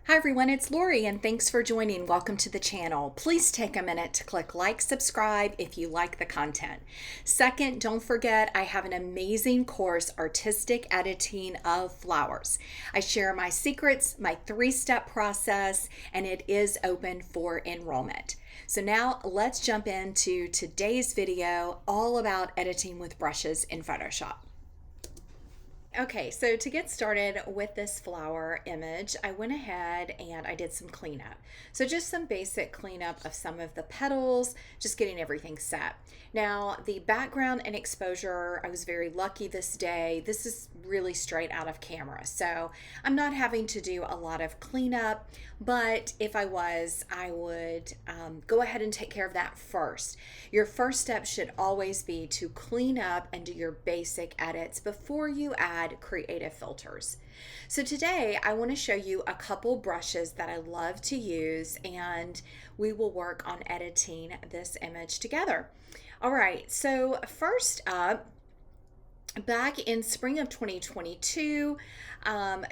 Hi everyone, it's Lori and thanks for joining. Welcome to the channel. Please take a minute to click like, subscribe if you like the content. Second, don't forget I have an amazing course, Artistic Editing of Flowers. I share my secrets, my 3-step process, and it is open for enrollment. So now let's jump into today's video all about editing with brushes in Photoshop. Okay, so to get started with this flower image, I went ahead and I did some cleanup. So just some basic cleanup of some of the petals, just getting everything set. Now, the background and exposure, I was very lucky this day. This is really straight out of camera, so I'm not having to do a lot of cleanup, but if I was, I would go ahead and take care of that first. Your first step should always be to clean up and do your basic edits before you add creative filters. So today I want to show you a couple brushes that I love to use, and we will work on editing this image together. All right, so first up, back in spring of 2022,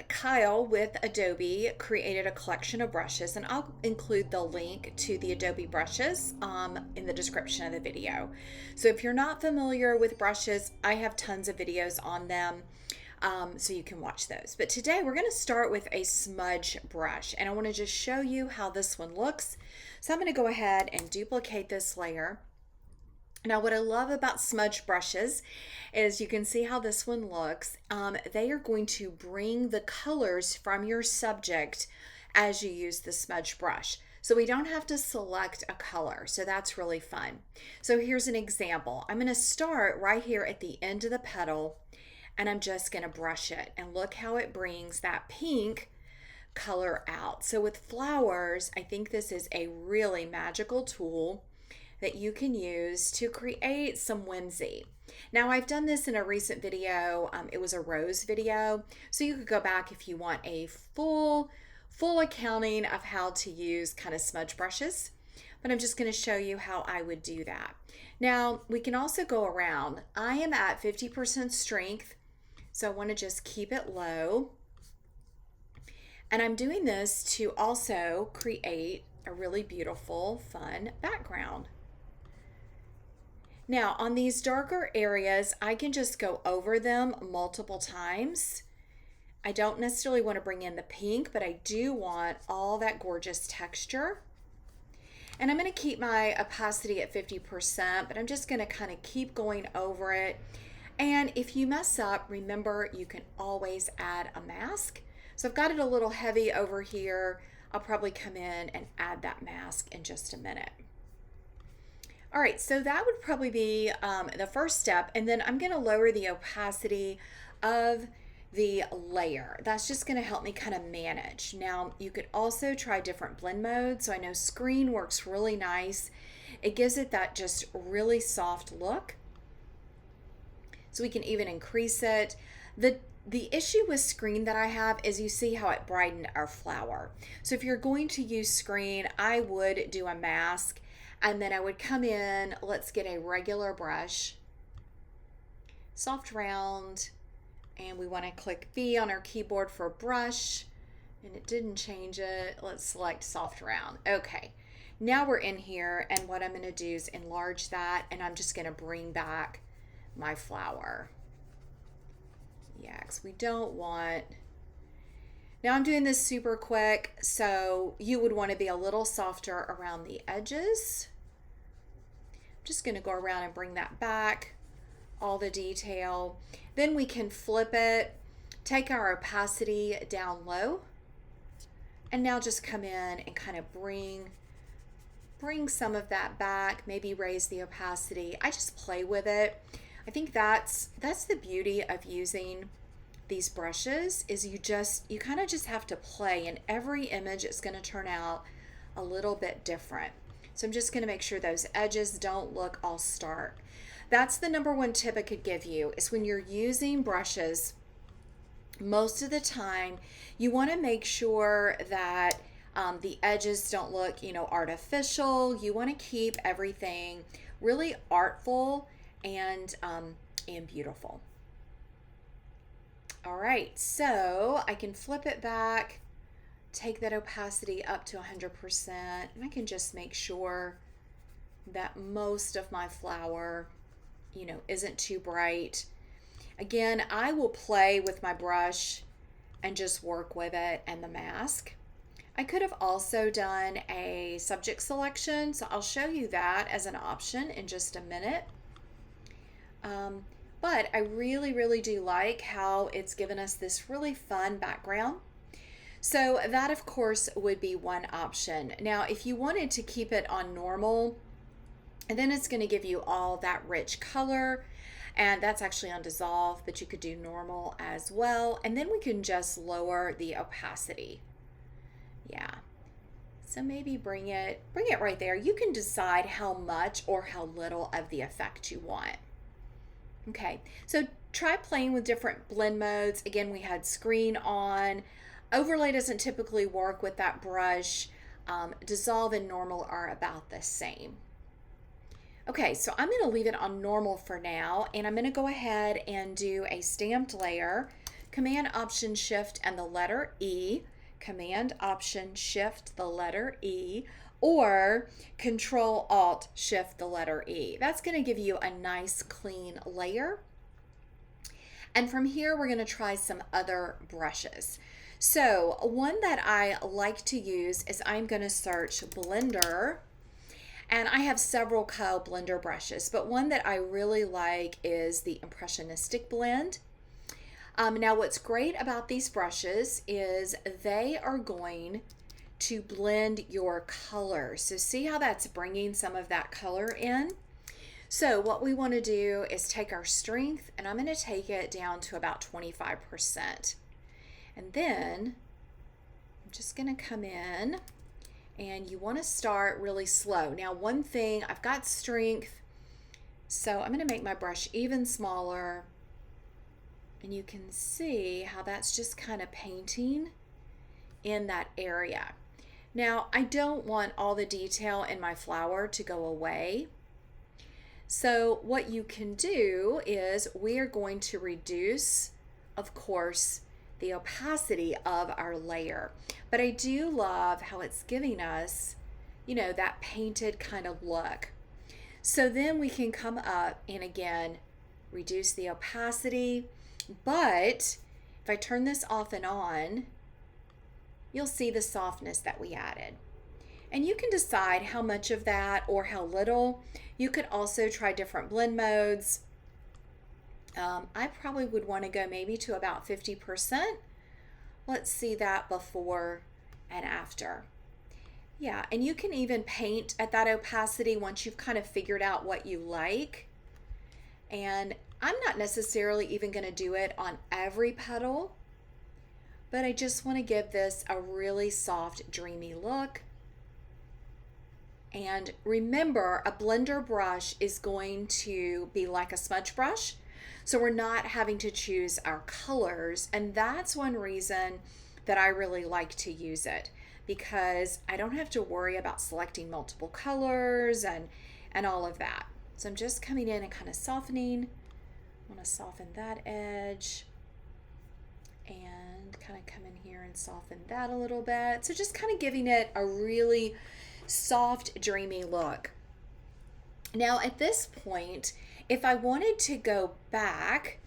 Kyle with Adobe created a collection of brushes, and I'll include the link to the Adobe brushes in the description of the video. So if you're not familiar with brushes, I have tons of videos on them, so you can watch those. But today we're going to start with a smudge brush, and I want to just show you how this one looks. So I'm going to go ahead and duplicate this layer. Now, what I love about smudge brushes is you can see how this one looks. They are going to bring the colors from your subject as you use the smudge brush. So we don't have to select a color, so that's really fun. So here's an example. I'm going to start right here at the end of the petal, and I'm just going to brush it. And look how it brings that pink color out. So with flowers, I think this is a really magical tool that you can use to create some whimsy. Now, I've done this in a recent video. It was a rose video, so you could go back if you want a full accounting of how to use kind of smudge brushes, but I'm just going to show you how I would do that. Now, we can also go around. I am at 50% strength, so I want to just keep it low. And I'm doing this to also create a really beautiful, fun background. Now, on these darker areas, I can just go over them multiple times. I don't necessarily want to bring in the pink, but I do want all that gorgeous texture. And I'm going to keep my opacity at 50%, but I'm just going to kind of keep going over it. And if you mess up, remember, you can always add a mask. So I've got it a little heavy over here. I'll probably come in and add that mask in just a minute. All right, so that would probably be the first step, and then I'm going to lower the opacity of the layer. That's just going to help me kind of manage. Now, you could also try different blend modes. So I know screen works really nice. It gives it that just really soft look. So we can even increase it. The issue with screen that I have is you see how it brightened our flower. So if you're going to use screen, I would do a mask, and then I would come in, let's get a regular brush, soft round, and we want to click B on our keyboard for brush, and it didn't change it. Let's select soft round. Okay, now we're in here, and what I'm going to do is enlarge that, and I'm just going to bring back my flower. Yeah, because we don't want... Now I'm doing this super quick, so you would want to be a little softer around the edges. I'm just going to go around and bring that back, all the detail. Then we can flip it, take our opacity down low, and now just come in and kind of bring some of that back, maybe raise the opacity. I just play with it. I think that's the beauty of using these brushes, is you kind of just have to play, and every image is going to turn out a little bit different. So I'm just going to make sure those edges don't look all stark. That's the number one tip I could give you, is when you're using brushes, most of the time you want to make sure that the edges don't look, artificial. You want to keep everything really artful and beautiful. All right, so I can flip it back take that opacity up to 100%, and I can just make sure that most of my flower, you know, isn't too bright. Again, I will play with my brush and just work with it and the mask. I could have also done a subject selection, so I'll show you that as an option in just a minute. But I really do like how it's given us this really fun background. So that, of course, would be one option. Now, if you wanted to keep it on normal, and then it's going to give you all that rich color, and that's actually on dissolve, but you could do normal as well. And then we can just lower the opacity. Yeah. So maybe bring it right there. You can decide how much or how little of the effect you want. Okay, so try playing with different blend modes. Again, we had screen on. Overlay doesn't typically work with that brush. Dissolve and normal are about the same. Okay, so I'm going to leave it on normal for now, and I'm going to go ahead and do a stamped layer. Command Option Shift and the letter E. Command Option Shift the letter E, or Control Alt Shift the letter E. That's going to give you a nice clean layer. And from here we're going to try some other brushes. So one that I like to use is I'm going to search Blender, and I have several Kyle Blender brushes, but one that I really like is the Impressionistic blend. Now what's great about these brushes is they are going to blend your color. So see how that's bringing some of that color in? So what we want to do is take our strength, and I'm going to take it down to about 25%. And then I'm just going to come in, and you want to start really slow. Now one thing, I've got strength, so I'm going to make my brush even smaller. And you can see how that's just kind of painting in that area. Now, I don't want all the detail in my flower to go away. So what you can do is we are going to reduce, of course, the opacity of our layer. But I do love how it's giving us, you know, that painted kind of look. So then we can come up and again, reduce the opacity. But if I turn this off and on, you'll see the softness that we added. And you can decide how much of that or how little. You could also try different blend modes. I probably would want to go maybe to about 50%. Let's see that before and after. Yeah, and you can even paint at that opacity once you've kind of figured out what you like. And I'm not necessarily even going to do it on every petal, but I just want to give this a really soft, dreamy look. And remember, a blender brush is going to be like a smudge brush, so we're not having to choose our colors, and that's one reason that I really like to use it, because I don't have to worry about selecting multiple colors and all of that. So I'm just coming in and kind of softening. I want to soften that edge and kind of come in here and soften that a little bit. So just kind of giving it a really soft, dreamy look. Now at this point, if I wanted to go back,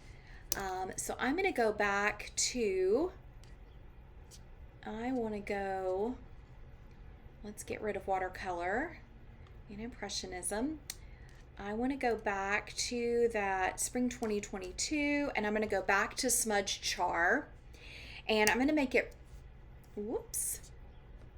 so I'm going to go back to, let's get rid of watercolor and impressionism. I want to go back to that spring 2022, and I'm going to go back to smudge char, and I'm going to make it, whoops,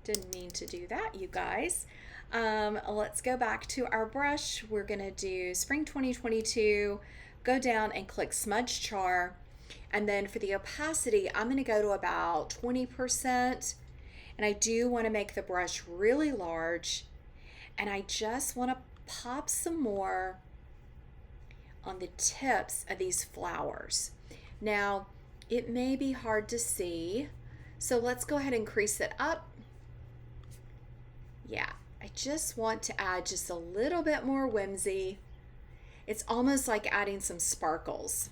didn't mean to do that, you guys. Let's go back to our brush. We're going to do spring 2022, go down and click smudge char, and then for the opacity, I'm going to go to about 20%, and I do want to make the brush really large, and I just want to pop some more on the tips of these flowers. Now, it may be hard to see, so let's go ahead and crease it up. Yeah, I just want to add just a little bit more whimsy. It's almost like adding some sparkles.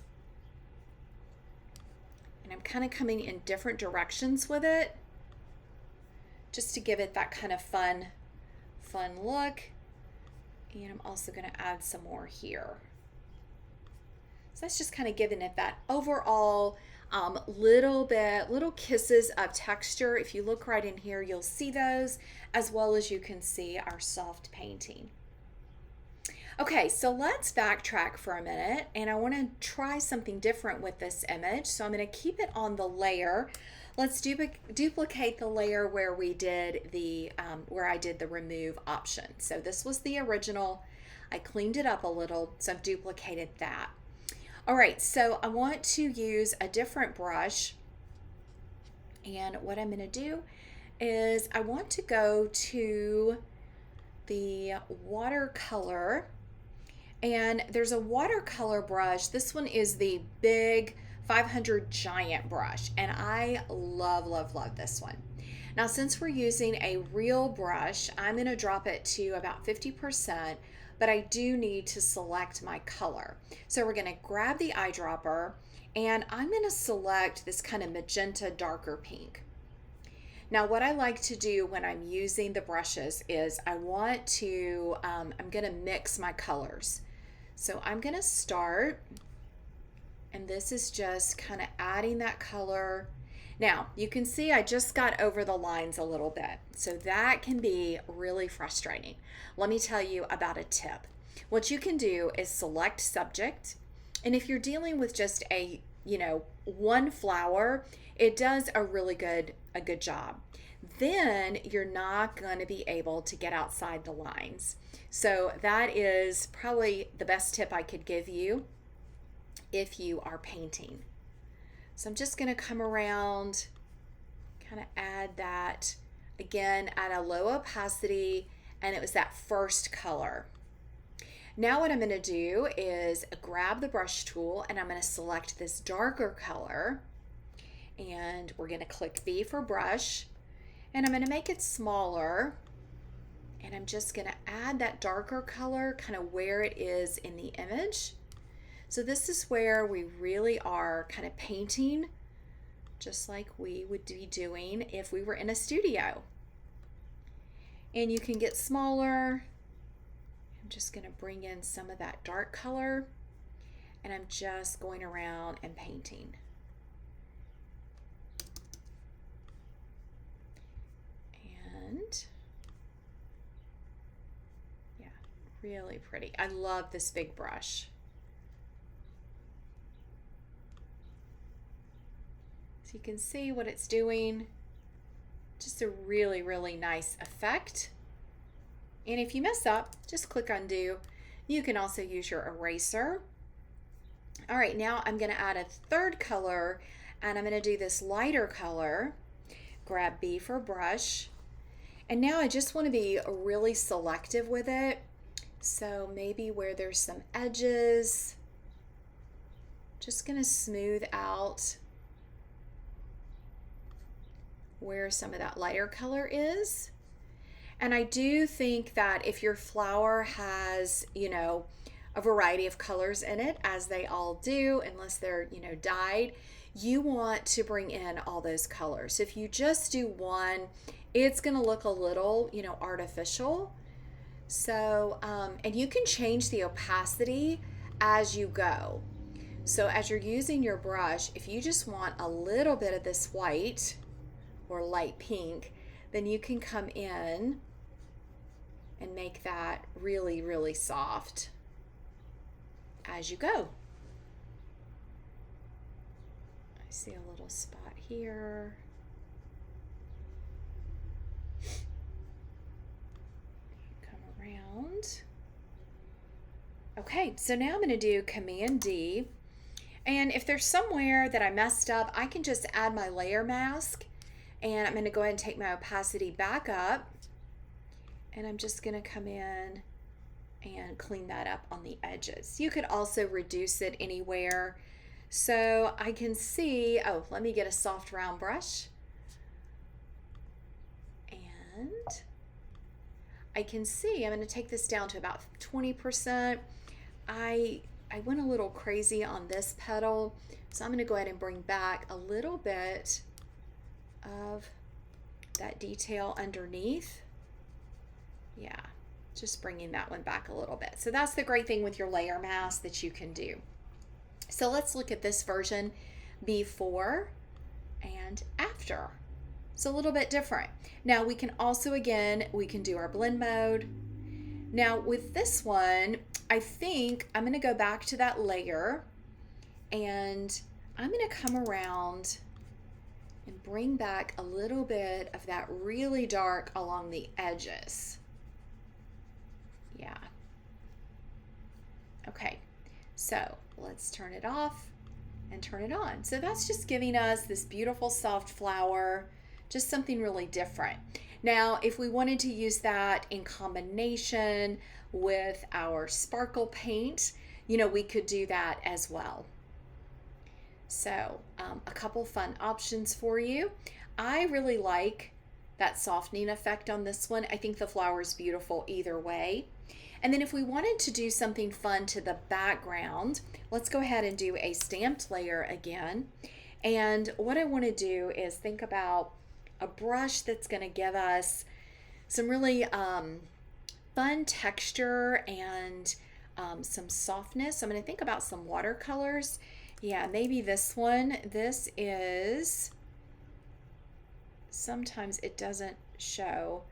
And I'm kind of coming in different directions with it. just to give it that kind of fun look. And I'm also going to add some more here. So that's just kind of giving it that overall little kisses of texture. If you look right in here, you'll see those, as well as you can see our soft painting. Okay, so let's backtrack for a minute, and I want to try something different with this image. So I'm going to keep it on the layer. Let's duplicate the layer where we did the where I did the remove option. So this was the original. I cleaned it up a little, so I've duplicated that. All right, so I want to use a different brush, and what I'm going to do is I want to go to the watercolor, and there's a watercolor brush. This one is the big 500 giant brush, and I love this one. Now, since we're using a real brush, I'm going to drop it to about 50%, but I do need to select my color. So we're going to grab the eyedropper, and I'm going to select this kind of magenta darker pink. Now, what I like to do when I'm using the brushes is I want to, I'm going to mix my colors. So I'm going to start, and this is just kind of adding that color. Now, you can see I just got over the lines a little bit, so that can be really frustrating. Let me tell you about a tip. What you can do is select subject, and if you're dealing with just a, one flower, it does a really good job. Then you're not going to be able to get outside the lines. So that is probably the best tip I could give you if you are painting. So I'm just going to come around, kind of add that again at a low opacity, and it was that first color. Now what I'm going to do is grab the brush tool, and I'm going to select this darker color, and we're going to click B for brush, and I'm going to make it smaller, and I'm just going to add that darker color kind of where it is in the image. So this is where we really are kind of painting just like we would be doing if we were in a studio. And you can get smaller. I'm just going to bring in some of that dark color, and I'm just going around and painting. And yeah, really pretty. I love this big brush. So you can see what it's doing. Just a really, really nice effect. And if you mess up, just click undo. You can also use your eraser. All right, now I'm going to add a third color, and I'm going to do this lighter color. Grab B for brush. And now I just want to be really selective with it. So maybe where there's some edges, just going to smooth out where some of that lighter color is. And I do think that if your flower has, a variety of colors in it, as they all do, unless they're, dyed, you want to bring in all those colors. So if you just do one, it's going to look a little, artificial. So, and you can change the opacity as you go. So as you're using your brush, if you just want a little bit of this white or light pink, then you can come in and make that really, really soft as you go. I see a little spot here. Come around. Okay, so now I'm going to do Command D, and if there's somewhere that I messed up, I can just add my layer mask. And I'm going to go ahead and take my opacity back up, and I'm just going to come in and clean that up on the edges. You could also reduce it anywhere. So I can see, let me get a soft round brush. And I can see, I'm going to take this down to about 20%. I went a little crazy on this petal, so I'm going to go ahead and bring back a little bit of that detail underneath. Yeah, just bringing that one back a little bit. So that's the great thing with your layer mask that you can do. So let's look at this version before and after. It's a little bit different. Now we can also, again, we can do our blend mode. Now with this one, I think I'm going to go back to that layer and I'm going to come around and bring back a little bit of that really dark along the edges. Yeah. Okay, so let's turn it off and turn it on. So that's just giving us this beautiful soft flower, just something really different. Now, if we wanted to use that in combination with our sparkle paint, you know, we could do that as well. So a couple fun options for you. I really like that softening effect on this one. I think the flower is beautiful either way. And then if we wanted to do something fun to the background, let's go ahead and do a stamped layer again. And what I want to do is think about a brush that's going to give us some really fun texture and some softness. I'm going to think about some watercolors. Yeah, maybe this one. This is, sometimes it doesn't show.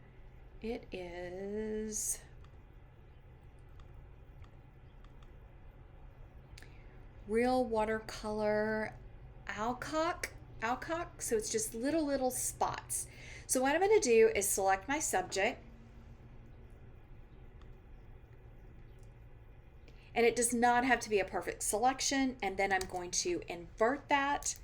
It is Real Watercolor Alcock. So it's just little spots. So what I'm going to do is select my subject. And it does not have to be a perfect selection. And then I'm going to invert that.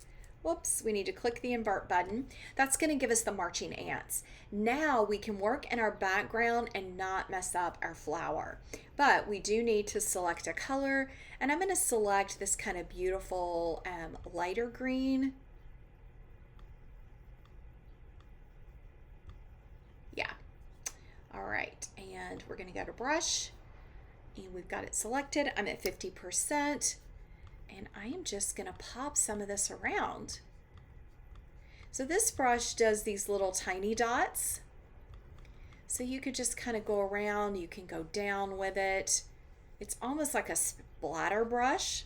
Whoops, we need to click the invert button. That's going to give us the marching ants. Now we can work in our background and not mess up our flower. But we do need to select a color. And I'm going to select this kind of beautiful lighter green. Yeah. All right. And we're going to go to brush. And we've got it selected. I'm at 50%. And I am just going to pop some of this around. So this brush does these little tiny dots. So you could just kind of go around. You can go down with it. It's almost like a splatter brush.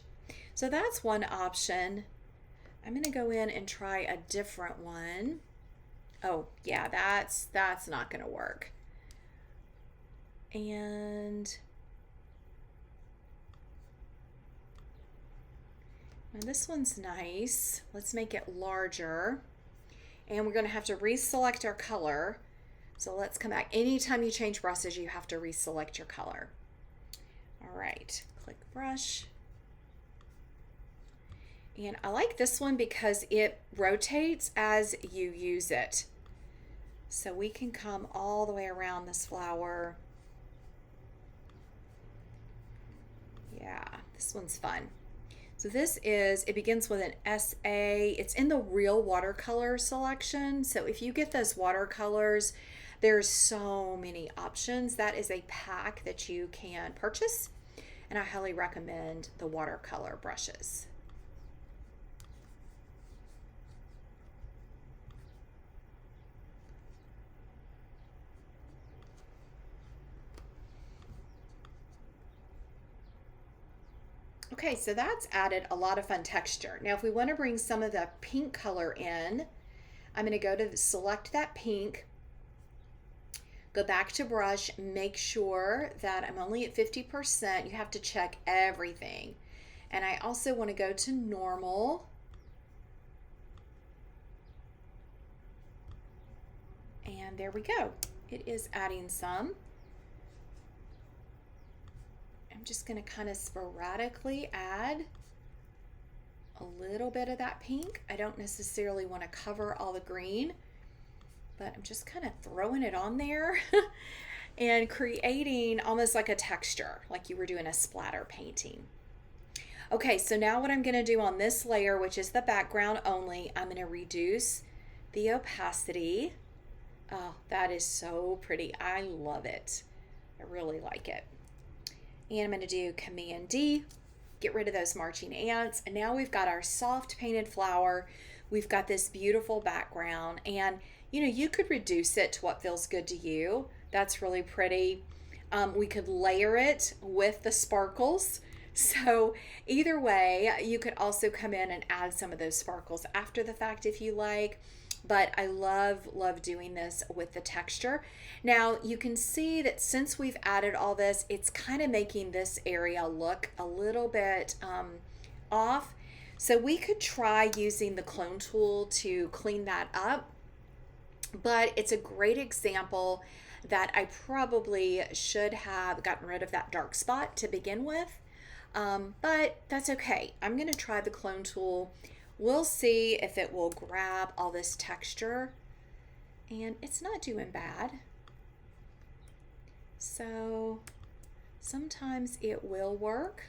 So that's one option. I'm going to go in and try a different one. Oh, yeah, that's not going to work. And now this one's nice. Let's make it larger. And we're going to have to reselect our color. So let's come back. Anytime you change brushes, you have to reselect your color. All right, click brush. And I like this one because it rotates as you use it. So we can come all the way around this flower. Yeah, this one's fun. So this is, it begins with an SA. It's in the Real Watercolor selection. So if you get those watercolors, there's so many options. That is a pack that you can purchase. And I highly recommend the watercolor brushes. Okay, so that's added a lot of fun texture. Now, if we want to bring some of the pink color in, I'm going to go to select that pink, go back to brush, make sure that I'm only at 50%. You have to check everything. And I also want to go to normal. And there we go. It is adding some. I'm just going to kind of sporadically add a little bit of that pink. I don't necessarily want to cover all the green, but I'm just kind of throwing it on there and creating almost like a texture, like you were doing a splatter painting. Okay, so now what I'm going to do on this layer, which is the background only, I'm going to reduce the opacity. Oh, that is so pretty. I love it. I really like it. And I'm going to do Command D, get rid of those marching ants. And now we've got our soft painted flower. We've got this beautiful background. And You know, you could reduce it to what feels good to you. That's really pretty. We could layer it with the sparkles. So either way, you could also come in and add some of those sparkles after the fact if you like. But I love doing this with the texture. Now you can see that since we've added all this, it's kind of making this area look a little bit off. So we could try using the clone tool to clean that up. But it's a great example that I probably should have gotten rid of that dark spot to begin with. But that's okay. I'm going to try the clone tool. We'll see if it will grab all this texture. And it's not doing bad. So sometimes it will work.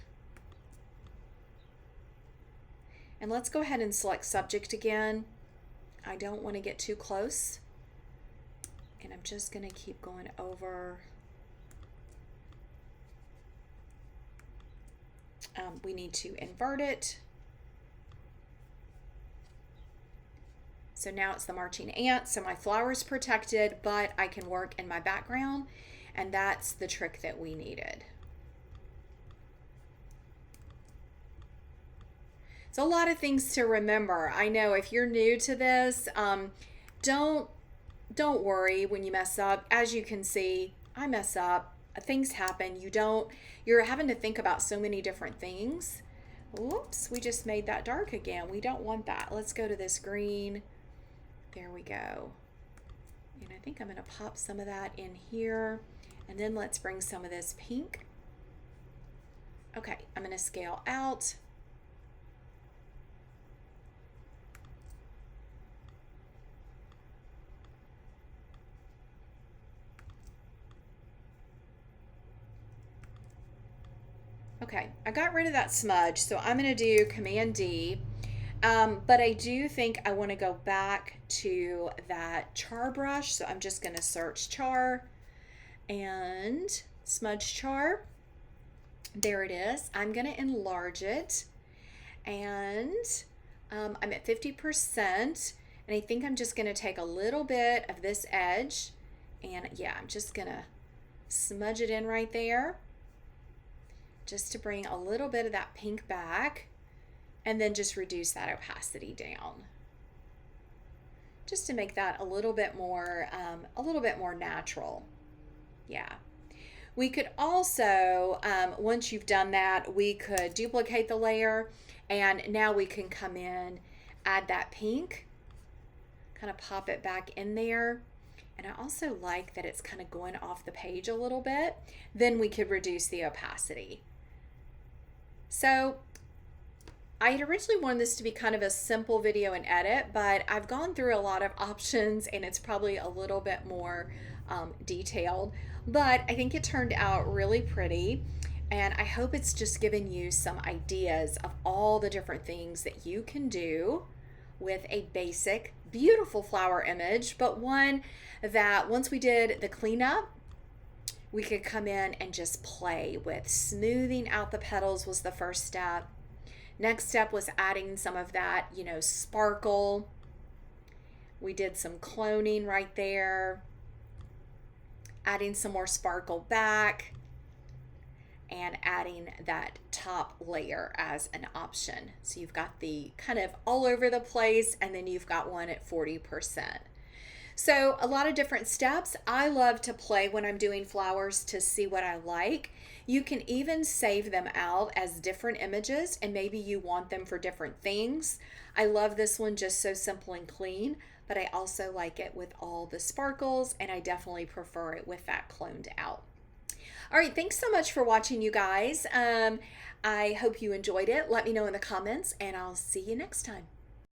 And let's go ahead and select subject again. I don't want to get too close. And I'm just going to keep going over. We need to invert it. So now it's the marching ant. So my flower's protected, but I can work in my background. And that's the trick that we needed. It's a lot of things to remember. I know if you're new to this, don't worry when you mess up. As you can see, I mess up. Things happen. You're having to think about so many different things. Whoops, we just made that dark again. We don't want that. Let's go to this green. There we go. And I think I'm going to pop some of that in here. And then let's bring some of this pink. Okay, I'm going to scale out. Okay, I got rid of that smudge, so I'm going to do Command D. But I do think I want to go back to that char brush, so I'm just going to search char and smudge char. There it is. I'm going to enlarge it, and I'm at 50%, and I think I'm just going to take a little bit of this edge, and yeah, I'm just going to smudge it in right there, just to bring a little bit of that pink back, and then just reduce that opacity down, just to make that a little bit more natural. Yeah. We could also, once you've done that, we could duplicate the layer, and now we can come in, add that pink, kind of pop it back in there. And I also like that it's kind of going off the page a little bit. Then we could reduce the opacity. So I had originally wanted this to be kind of a simple video and edit, but I've gone through a lot of options and it's probably a little bit more detailed, but I think it turned out really pretty. And I hope it's just given you some ideas of all the different things that you can do with a basic, beautiful flower image, but one that once we did the cleanup, we could come in and just play with. Smoothing out the petals was the first step. Next step was adding some of that, sparkle. We did some cloning right there. Adding some more sparkle back. And adding that top layer as an option. So you've got the kind of all over the place, and then you've got one at 40%. So a lot of different steps. I love to play when I'm doing flowers to see what I like. You can even save them out as different images, and maybe you want them for different things. I love this one just so simple and clean, but I also like it with all the sparkles, and I definitely prefer it with that cloned out. All right, thanks so much for watching, you guys. I hope you enjoyed it. Let me know in the comments, and I'll see you next time.